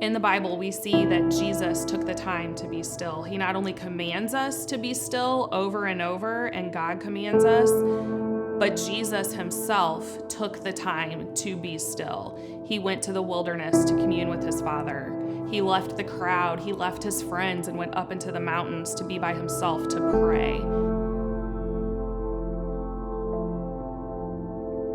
In the Bible, we see that Jesus took the time to be still. He not only commands us to be still over and over, and God commands us, but Jesus himself took the time to be still. He went to the wilderness to commune with his Father. He left the crowd, he left his friends, and went up into the mountains to be by himself to pray.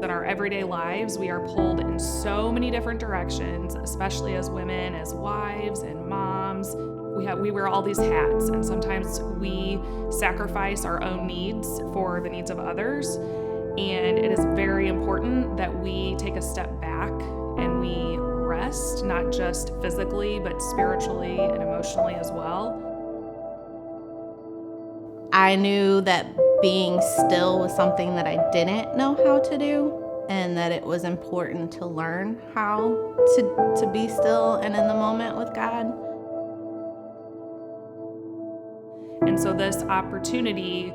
In our everyday lives, we are pulled in so many different directions, especially as women, as wives and moms. We wear all these hats, and sometimes we sacrifice our own needs for the needs of others. And it is very important that we take a step back and we rest, not just physically, but spiritually and emotionally as well. I knew that being still was something that I didn't know how to do, and that it was important to learn how to be still and in the moment with God. And so this opportunity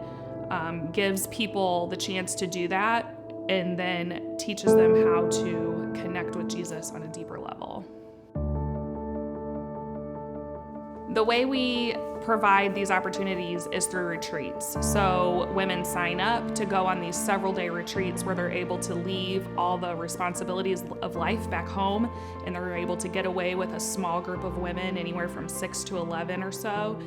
gives people the chance to do that, and then teaches them how to connect with Jesus on a deeper level. The way we provide these opportunities is through retreats. So women sign up to go on these several-day retreats where they're able to leave all the responsibilities of life back home, and they're able to get away with a small group of women, anywhere from 6 to 11 or so,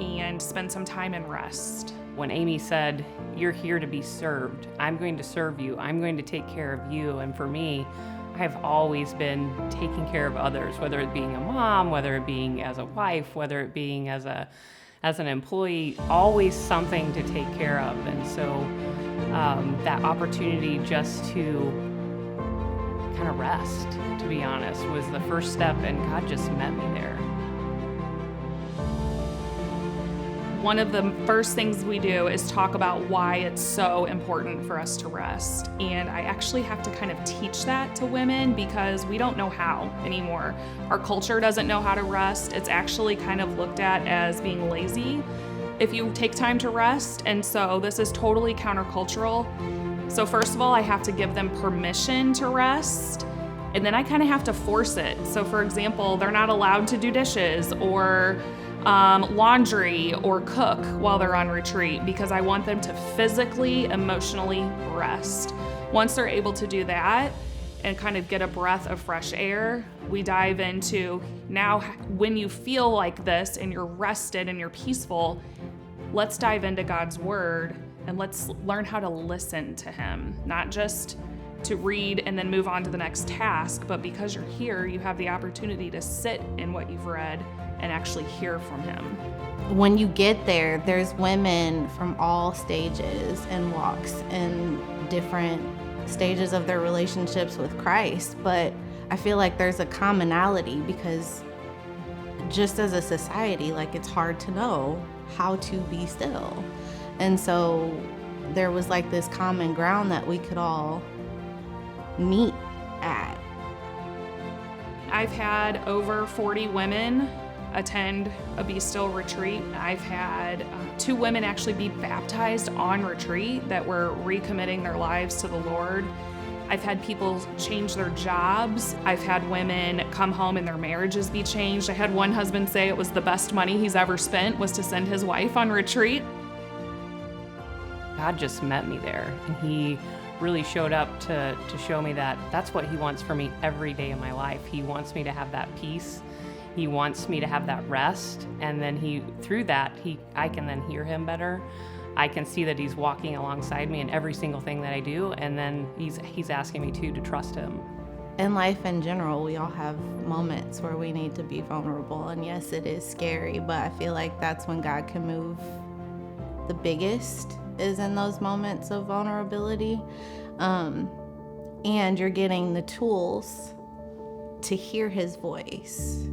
and spend some time in rest. When Amy said, "You're here to be served, I'm going to serve you, I'm going to take care of you," and for me, I've always been taking care of others, whether it being a mom, whether it being as a wife, whether it being as an employee, always something to take care of. And so that opportunity just to kind of rest, to be honest, was the first step, and God just met me there. One of the first things we do is talk about why it's so important for us to rest. And I actually have to kind of teach that to women because we don't know how anymore. Our culture doesn't know how to rest. It's actually kind of looked at as being lazy if you take time to rest. And so this is totally countercultural. So first of all, I have to give them permission to rest. And then I kind of have to force it. So for example, they're not allowed to do dishes or laundry or cook while they're on retreat because I want them to physically, emotionally rest. Once they're able to do that and kind of get a breath of fresh air, we dive into now when you feel like this and you're rested and you're peaceful, let's dive into God's word and let's learn how to listen to him, not just to read and then move on to the next task, but because you're here, you have the opportunity to sit in what you've read and actually hear from him. When you get there, there's women from all stages and walks and different stages of their relationships with Christ, but I feel like there's a commonality because just as a society, like it's hard to know how to be still. And so there was like this common ground that we could all meet at. I've had over 40 women attend a Be Still retreat. I've had 2 women actually be baptized on retreat that were recommitting their lives to the Lord. I've had people change their jobs. I've had women come home and their marriages be changed. I had one husband say it was the best money he's ever spent was to send his wife on retreat. God just met me there, and he really showed up to show me that that's what he wants for me every day of my life. He wants me to have that peace. He wants me to have that rest, and then I can then hear him better. I can see that he's walking alongside me in every single thing that I do, and then he's asking me to trust him. In life in general, we all have moments where we need to be vulnerable, and yes, it is scary, but I feel like that's when God can move the biggest, is in those moments of vulnerability. And you're getting the tools to hear his voice